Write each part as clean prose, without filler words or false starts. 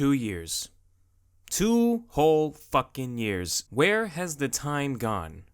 2 years. 2 whole fucking years. Where has the time gone?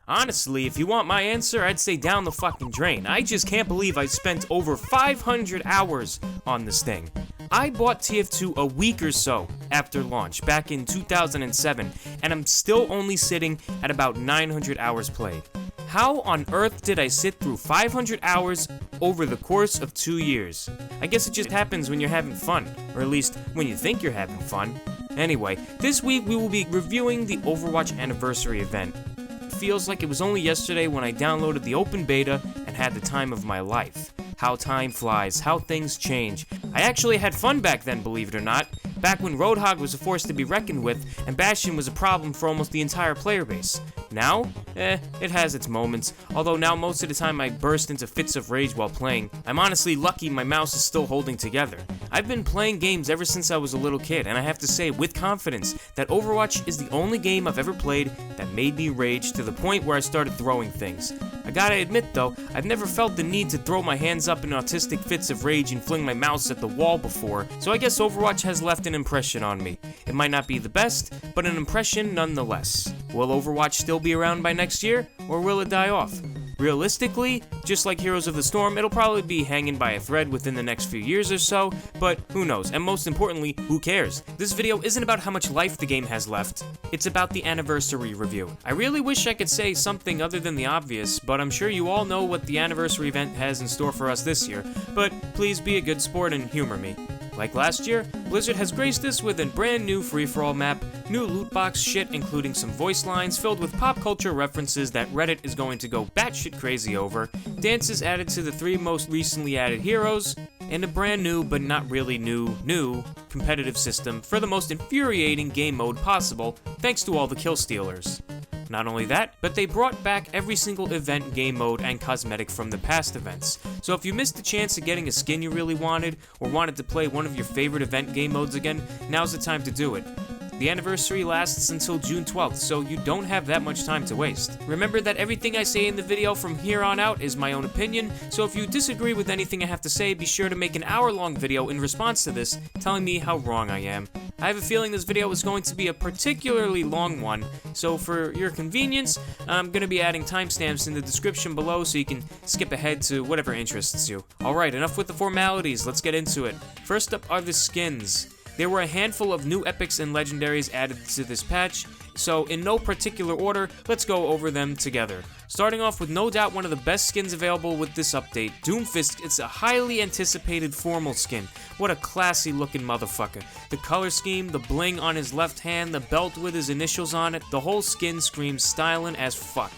Honestly, if you want my answer, I'd say down the fucking drain. I just can't believe I spent over 500 hours on this thing. I bought TF2 a week or so after launch, back in 2007, and I'm still only sitting at about 900 hours played. How on earth did I sit through 500 hours over the course of 2 years? I guess it just happens when you're having fun, or at least when you think you're having fun. Anyway, this week we will be reviewing the Overwatch anniversary event. It feels like it was only yesterday when I downloaded the open beta and had the time of my life. How time flies, how things change. I actually had fun back then, believe it or not. Back when Roadhog was a force to be reckoned with, and Bastion was a problem for almost the entire player base. Now? It has its moments, although now most of the time I burst into fits of rage while playing. I'm honestly lucky my mouse is still holding together. I've been playing games ever since I was a little kid, and I have to say with confidence that Overwatch is the only game I've ever played that made me rage to the point where I started throwing things. I gotta admit though, I've never felt the need to throw my hands up in autistic fits of rage and fling my mouse at the wall before, so I guess Overwatch has left an impression on me. It might not be the best, but an impression nonetheless. Will Overwatch still be around by next year, or will it die off? Realistically, just like Heroes of the Storm, it'll probably be hanging by a thread within the next few years or so, but who knows, and most importantly, who cares? This video isn't about how much life the game has left, it's about the anniversary review. I really wish I could say something other than the obvious, but I'm sure you all know what the anniversary event has in store for us this year, but please be a good sport and humor me. Like last year, Blizzard has graced us with a brand new free-for-all map, new loot box shit including some voice lines filled with pop culture references that Reddit is going to go batshit crazy over, dances added to the 3 most recently added heroes, and a brand new but not really new competitive system for the most infuriating game mode possible thanks to all the kill stealers. Not only that, but they brought back every single event, game mode, and cosmetic from the past events. So if you missed the chance of getting a skin you really wanted, or wanted to play one of your favorite event game modes again, now's the time to do it. The anniversary lasts until June 12th, so you don't have that much time to waste. Remember that everything I say in the video from here on out is my own opinion, so if you disagree with anything I have to say, be sure to make an hour-long video in response to this, telling me how wrong I am. I have a feeling this video is going to be a particularly long one, so for your convenience, I'm going to be adding timestamps in the description below so you can skip ahead to whatever interests you. Alright, enough with the formalities, let's get into it. First up are the skins. There were a handful of new epics and legendaries added to this patch, so in no particular order, let's go over them together. Starting off with no doubt one of the best skins available with this update, Doomfist. It's a highly anticipated formal skin. What a classy looking motherfucker. The color scheme, the bling on his left hand, the belt with his initials on it, the whole skin screams styling as fuck.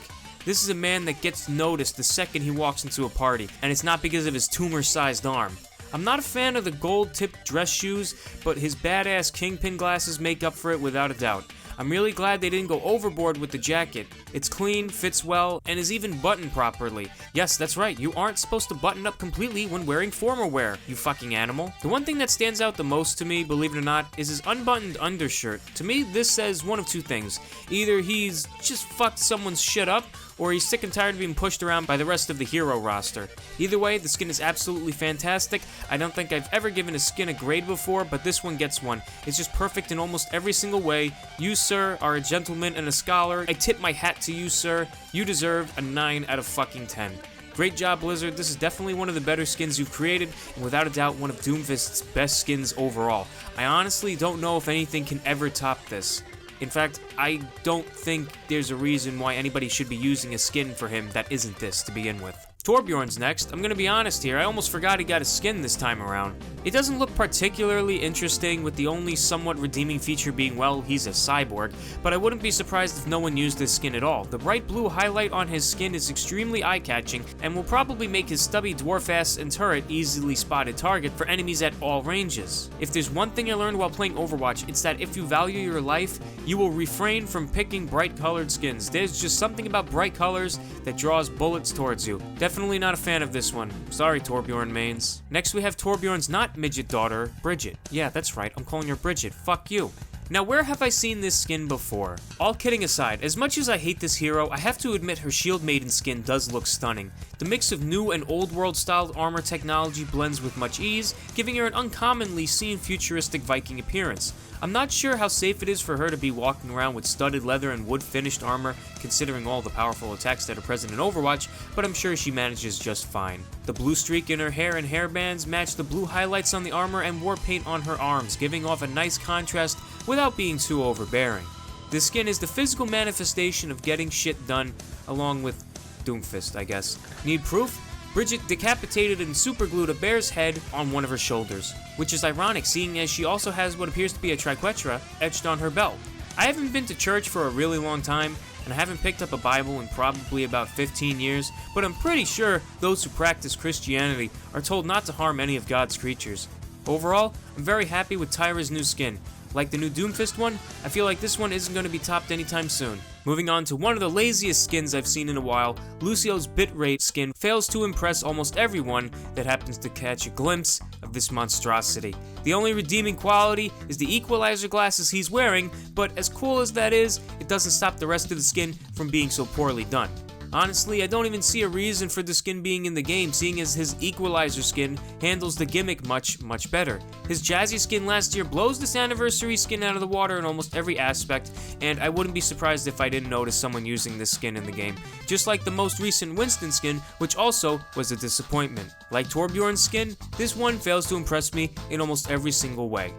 This is a man that gets noticed the second he walks into a party, and it's not because of his tumor-sized arm. I'm not a fan of the gold-tipped dress shoes, but his badass kingpin glasses make up for it without a doubt. I'm really glad they didn't go overboard with the jacket. It's clean, fits well, and is even buttoned properly. Yes, that's right, you aren't supposed to button up completely when wearing formal wear, you fucking animal. The one thing that stands out the most to me, believe it or not, is his unbuttoned undershirt. To me, this says one of two things. Either he's just fucked someone's shit up, or he's sick and tired of being pushed around by the rest of the hero roster. Either way, the skin is absolutely fantastic. I don't think I've ever given a skin a grade before, but this one gets one. It's just perfect in almost every single way. You, sir, are a gentleman and a scholar. I tip my hat to you, sir. You deserve a 9 out of fucking 10. Great job, Blizzard. This is definitely one of the better skins you've created, and without a doubt, one of Doomfist's best skins overall. I honestly don't know if anything can ever top this. In fact, I don't think there's a reason why anybody should be using a skin for him that isn't this to begin with. Torbjorn's next. I'm gonna be honest here, I almost forgot he got a skin this time around. It doesn't look particularly interesting, with the only somewhat redeeming feature being, well, he's a cyborg, but I wouldn't be surprised if no one used this skin at all. The bright blue highlight on his skin is extremely eye-catching, and will probably make his stubby dwarf ass and turret easily spotted target for enemies at all ranges. If there's one thing I learned while playing Overwatch, it's that if you value your life, you will refrain from picking bright colored skins. There's just something about bright colors that draws bullets towards you. Definitely not a fan of this one. Sorry, Torbjorn mains. Next we have Torbjorn's not midget daughter, Bridget. Yeah, that's right, I'm calling her Bridget. Fuck you. Now, where have I seen this skin before? All kidding aside, as much as I hate this hero, I have to admit her Shield Maiden skin does look stunning. The mix of new and old world styled armor technology blends with much ease, giving her an uncommonly seen futuristic Viking appearance. I'm not sure how safe it is for her to be walking around with studded leather and wood finished armor, considering all the powerful attacks that are present in Overwatch, but I'm sure she manages just fine. The blue streak in her hair and hairbands match the blue highlights on the armor and war paint on her arms, giving off a nice contrast without being too overbearing. This skin is the physical manifestation of getting shit done, along with Doomfist, I guess. Need proof? Bridget decapitated and superglued a bear's head on one of her shoulders, which is ironic seeing as she also has what appears to be a triquetra etched on her belt. I haven't been to church for a really long time, and I haven't picked up a Bible in probably about 15 years, but I'm pretty sure those who practice Christianity are told not to harm any of God's creatures. Overall, I'm very happy with Tyra's new skin. Like the new Doomfist one, I feel like this one isn't going to be topped anytime soon. Moving on to one of the laziest skins I've seen in a while, Lucio's bitrate skin fails to impress almost everyone that happens to catch a glimpse of this monstrosity. The only redeeming quality is the equalizer glasses he's wearing, but as cool as that is, it doesn't stop the rest of the skin from being so poorly done. Honestly, I don't even see a reason for the skin being in the game, seeing as his equalizer skin handles the gimmick much better. His jazzy skin last year blows this anniversary skin out of the water in almost every aspect, and I wouldn't be surprised if I didn't notice someone using this skin in the game. Just like the most recent Winston skin, which also was a disappointment. Like Torbjorn's skin, this one fails to impress me in almost every single way.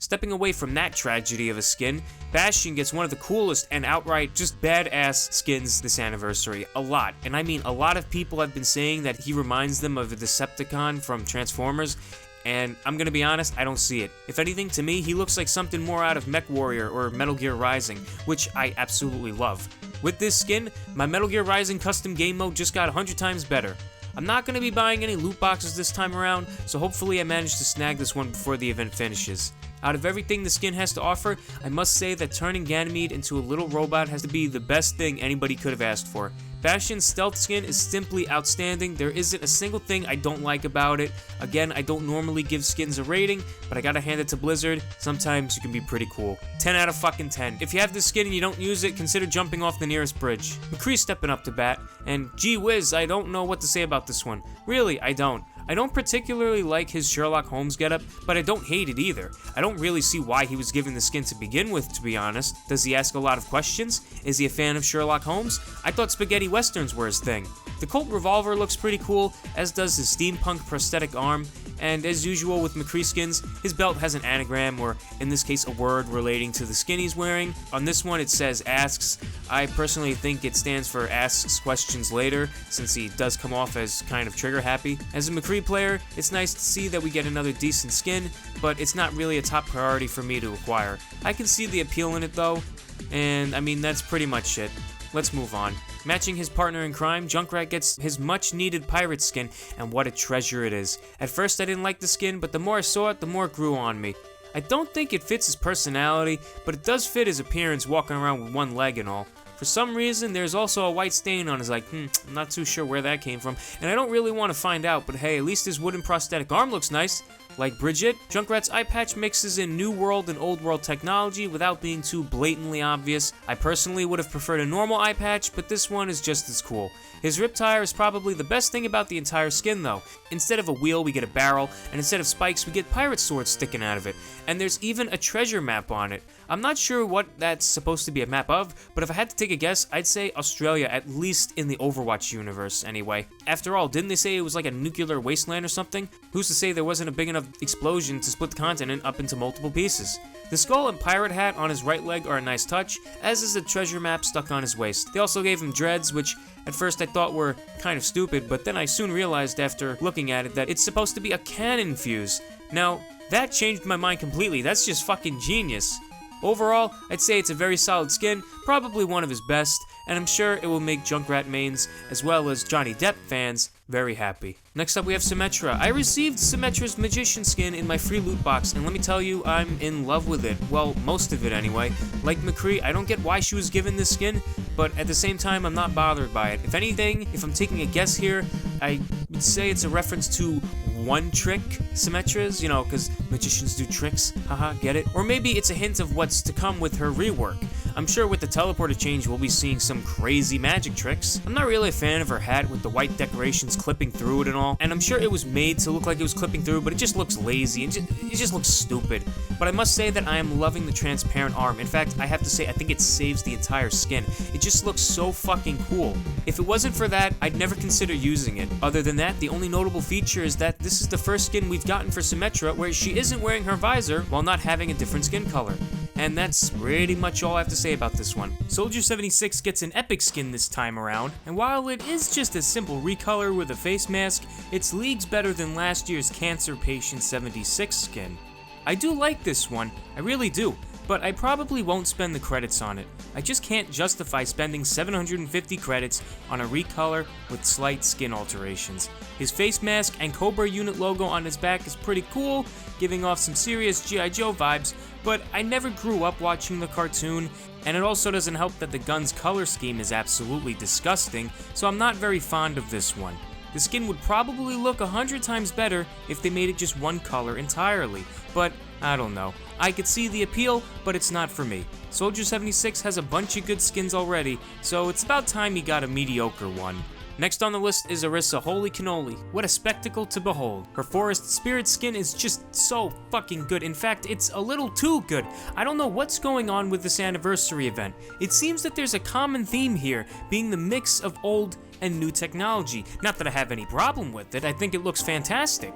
Stepping away from that tragedy of a skin, Bastion gets one of the coolest and outright just badass skins this anniversary. A lot, and I mean a lot of people have been saying that he reminds them of a Decepticon from Transformers, and I'm gonna be honest, I don't see it. If anything, to me, he looks like something more out of Mech Warrior or Metal Gear Rising, which I absolutely love. With this skin, my Metal Gear Rising custom game mode just got 100 times better. I'm not going to be buying any loot boxes this time around, so hopefully I manage to snag this one before the event finishes. Out of everything the skin has to offer, I must say that turning Ganymede into a little robot has to be the best thing anybody could have asked for. Bastion's stealth skin is simply outstanding. There isn't a single thing I don't like about it. Again, I don't normally give skins a rating, but I gotta hand it to Blizzard. Sometimes you can be pretty cool. 10 out of fucking 10. If you have this skin and you don't use it, consider jumping off the nearest bridge. McCree's stepping up to bat, and gee whiz, I don't know what to say about this one. Really, I don't. I don't particularly like his Sherlock Holmes getup, but I don't hate it either. I don't really see why he was given the skin to begin with, to be honest. Does he ask a lot of questions? Is he a fan of Sherlock Holmes? I thought spaghetti westerns were his thing. The Colt revolver looks pretty cool, as does his steampunk prosthetic arm, and as usual with McCree skins, his belt has an anagram, or in this case a word relating to the skin he's wearing. On this one it says asks. I personally think it stands for asks questions later, since he does come off as kind of trigger happy. As a McCree player, it's nice to see that we get another decent skin, but it's not really a top priority for me to acquire. I can see the appeal in it though, and I mean that's pretty much it. Let's move on. Matching his partner in crime, Junkrat gets his much-needed pirate skin, and what a treasure it is. At first I didn't like the skin, but the more I saw it, the more it grew on me. I don't think it fits his personality, but it does fit his appearance walking around with one leg and all. For some reason, there's also a white stain on his leg. I'm not too sure where that came from, and I don't really want to find out, but hey, at least his wooden prosthetic arm looks nice. Like Bridget, Junkrat's eye patch mixes in New World and Old World technology without being too blatantly obvious. I personally would have preferred a normal eye patch, but this one is just as cool. His rip tire is probably the best thing about the entire skin though. Instead of a wheel, we get a barrel, and instead of spikes, we get pirate swords sticking out of it. And there's even a treasure map on it. I'm not sure what that's supposed to be a map of, but if I had to take a guess, I'd say Australia, at least in the Overwatch universe anyway. After all, didn't they say it was like a nuclear wasteland or something? Who's to say there wasn't a big enough explosion to split the continent up into multiple pieces? The skull and pirate hat on his right leg are a nice touch, as is the treasure map stuck on his waist. They also gave him dreads, which at first I thought were kind of stupid, but then I soon realized after looking at it that it's supposed to be a cannon fuse. Now, that changed my mind completely. That's just fucking genius. Overall, I'd say it's a very solid skin, probably one of his best, and I'm sure it will make Junkrat mains, as well as Johnny Depp fans, very happy. Next up we have Symmetra. I received Symmetra's Magician skin in my free loot box, and let me tell you, I'm in love with it. Well, most of it anyway. Like McCree, I don't get why she was given this skin, but at the same time, I'm not bothered by it. If anything, if I'm taking a guess here, I would say it's a reference to one-trick Symmetras, you know, because magicians do tricks, haha, get it? Or maybe it's a hint of what's to come with her rework. I'm sure with the teleporter change we'll be seeing some crazy magic tricks. I'm not really a fan of her hat with the white decorations clipping through it and all, and I'm sure it was made to look like it was clipping through, but it just looks lazy and it just looks stupid. But I must say that I am loving the transparent arm. In fact, I have to say I think it saves the entire skin. It just looks so fucking cool. If it wasn't for that, I'd never consider using it. Other than that, the only notable feature is that this is the first skin we've gotten for Symmetra where she isn't wearing her visor while not having a different skin color. And that's pretty much all I have to say about this one. Soldier 76 gets an epic skin this time around, and while it is just a simple recolor with a face mask, it's leagues better than last year's Cancer Patient 76 skin. I do like this one, I really do, but I probably won't spend the credits on it. I just can't justify spending 750 credits on a recolor with slight skin alterations. His face mask and Cobra unit logo on his back is pretty cool, giving off some serious G.I. Joe vibes, but I never grew up watching the cartoon, and it also doesn't help that the gun's color scheme is absolutely disgusting, so I'm not very fond of this one. The skin would probably look 100 times better if they made it just one color entirely, but I don't know. I could see the appeal, but it's not for me. Soldier 76 has a bunch of good skins already, so it's about time he got a mediocre one. Next on the list is Orisa. Holy cannoli, what a spectacle to behold. Her Forest Spirit skin is just so fucking good. In fact, it's a little too good. I don't know what's going on with this anniversary event. It seems that there's a common theme here, being the mix of old and new technology. Not that I have any problem with it, I think it looks fantastic.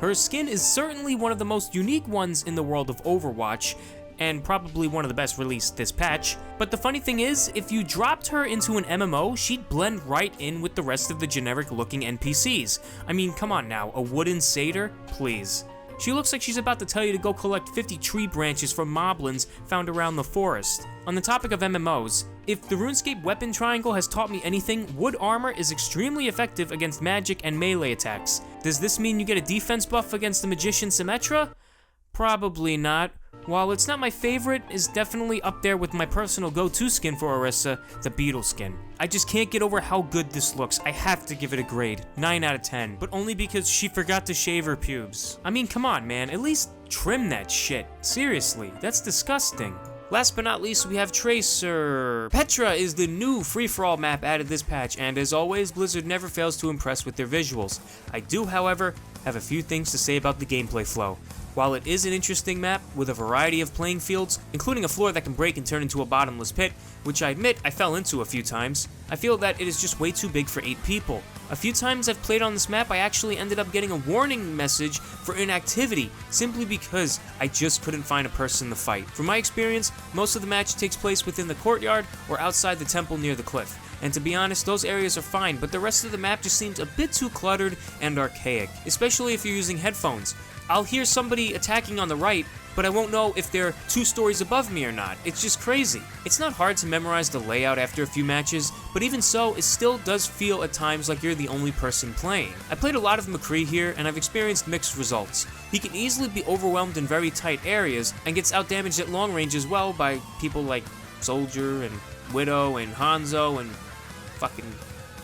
Her skin is certainly one of the most unique ones in the world of Overwatch, and probably one of the best released this patch. But the funny thing is, if you dropped her into an MMO, she'd blend right in with the rest of the generic looking NPCs. I mean, come on now, a wooden satyr? Please. She looks like she's about to tell you to go collect 50 tree branches from moblins found around the forest. On the topic of MMOs, if the RuneScape weapon triangle has taught me anything, wood armor is extremely effective against magic and melee attacks. Does this mean you get a defense buff against the magician Symmetra? Probably not. While it's not my favorite, it's definitely up there with my personal go-to skin for Orisa, the Beetle skin. I just can't get over how good this looks. I have to give it a grade, 9 out of 10, but only because she forgot to shave her pubes. I mean, come on, man, at least trim that shit. Seriously, that's disgusting. Last but not least, we have Tracer. Petra is the new free-for-all map added this patch, and as always, Blizzard never fails to impress with their visuals. I do, however, have a few things to say about the gameplay flow. While it is an interesting map with a variety of playing fields, including a floor that can break and turn into a bottomless pit, which I admit I fell into a few times, I feel that it is just way too big for 8 people. A few times I've played on this map, I actually ended up getting a warning message for inactivity, simply because I just couldn't find a person to fight. From my experience, most of the match takes place within the courtyard or outside the temple near the cliff. And to be honest, those areas are fine, but the rest of the map just seems a bit too cluttered and archaic, especially if you're using headphones. I'll hear somebody attacking on the right, but I won't know if they're 2 stories above me or not. It's just crazy. It's not hard to memorize the layout after a few matches, but even so, it still does feel at times like you're the only person playing. I played a lot of McCree here, and I've experienced mixed results. He can easily be overwhelmed in very tight areas, and gets outdamaged at long range as well by people like Soldier and Widow and Hanzo and fucking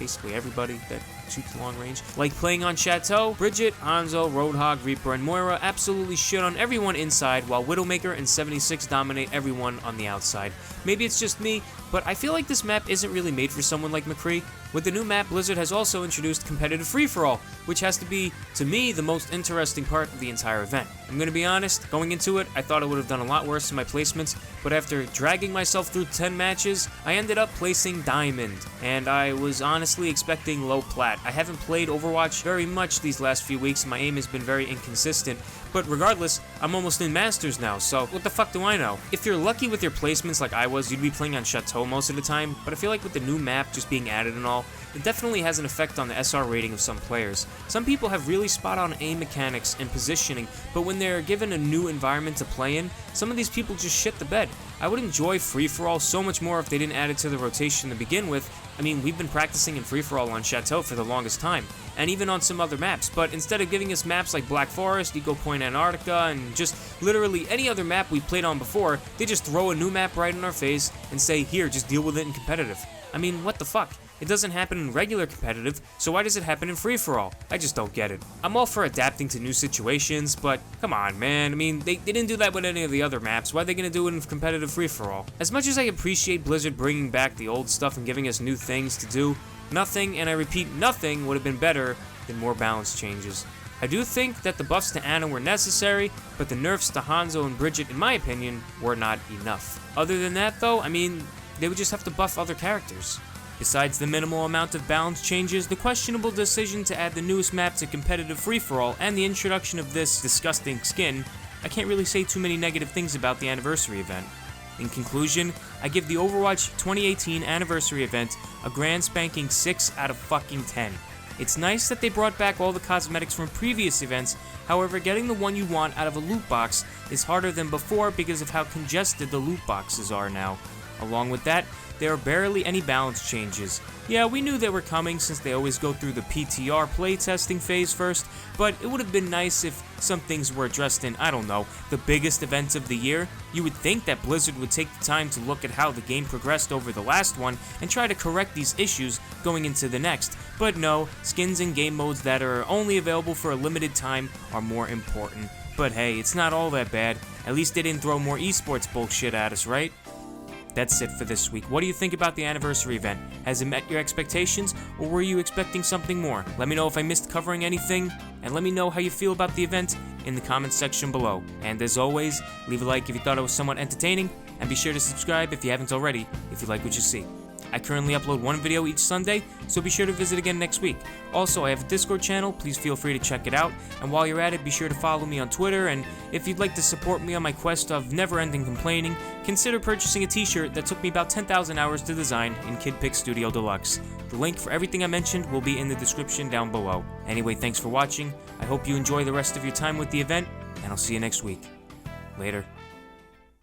basically everybody that shoots long range. Like playing on Chateau, Bridget, Hanzo, Roadhog, Reaper, and Moira absolutely shit on everyone inside, while Widowmaker and 76 dominate everyone on the outside. Maybe it's just me, but I feel like this map isn't really made for someone like McCree. With the new map, Blizzard has also introduced competitive free-for-all, which has to be, to me, the most interesting part of the entire event. I'm gonna be honest, going into it, I thought I would have done a lot worse in my placements, but after dragging myself through 10 matches, I ended up placing Diamond, and I was honestly expecting low plat. I haven't played Overwatch very much these last few weeks, and my aim has been very inconsistent, but regardless, I'm almost in Masters now, so what the fuck do I know? If you're lucky with your placements like I was, you'd be playing on Chateau most of the time, but I feel like with the new map just being added and all, it definitely has an effect on the SR rating of some players. Some people have really spot-on aim mechanics and positioning, but when they're given a new environment to play in, some of these people just shit the bed. I would enjoy free-for-all so much more if they didn't add it to the rotation to begin with. I mean, we've been practicing in free-for-all on Chateau for the longest time, and even on some other maps, but instead of giving us maps like Black Forest, Eco Point Antarctica, and just literally any other map we played on before, they just throw a new map right in our face and say, here, just deal with it in competitive. I mean, what the fuck? It doesn't happen in regular competitive, so why does it happen in free-for-all? I just don't get it. I'm all for adapting to new situations, but come on, man. I mean, they didn't do that with any of the other maps. Why are they gonna do it in competitive free-for-all? As much as I appreciate Blizzard bringing back the old stuff and giving us new things to do, nothing, and I repeat, nothing would have been better than more balance changes. I do think that the buffs to Ana were necessary, but the nerfs to Hanzo and Bridget, in my opinion, were not enough. Other than that, though, I mean, they would just have to buff other characters. Besides the minimal amount of balance changes, the questionable decision to add the newest map to competitive free-for-all, and the introduction of this disgusting skin, I can't really say too many negative things about the anniversary event. In conclusion, I give the Overwatch 2018 anniversary event a grand spanking 6 out of fucking 10. It's nice that they brought back all the cosmetics from previous events, however getting the one you want out of a loot box is harder than before because of how congested the loot boxes are now. Along with that, there are barely any balance changes. Yeah, we knew they were coming since they always go through the PTR playtesting phase first, but it would have been nice if some things were addressed in, I don't know, the biggest events of the year. You would think that Blizzard would take the time to look at how the game progressed over the last one and try to correct these issues going into the next, but no, skins and game modes that are only available for a limited time are more important. But hey, it's not all that bad. At least they didn't throw more esports bullshit at us, right? That's it for this week. What do you think about the anniversary event? Has it met your expectations, or were you expecting something more? Let me know if I missed covering anything, and let me know how you feel about the event in the comments section below. And as always, leave a like if you thought it was somewhat entertaining, and be sure to subscribe if you haven't already, if you like what you see. I currently upload one video each Sunday, so be sure to visit again next week. Also, I have a Discord channel, please feel free to check it out, and while you're at it, be sure to follow me on Twitter, and if you'd like to support me on my quest of never-ending complaining, consider purchasing a t-shirt that took me about 10,000 hours to design in Kid Pick Studio Deluxe. The link for everything I mentioned will be in the description down below. Anyway, thanks for watching, I hope you enjoy the rest of your time with the event, and I'll see you next week. Later.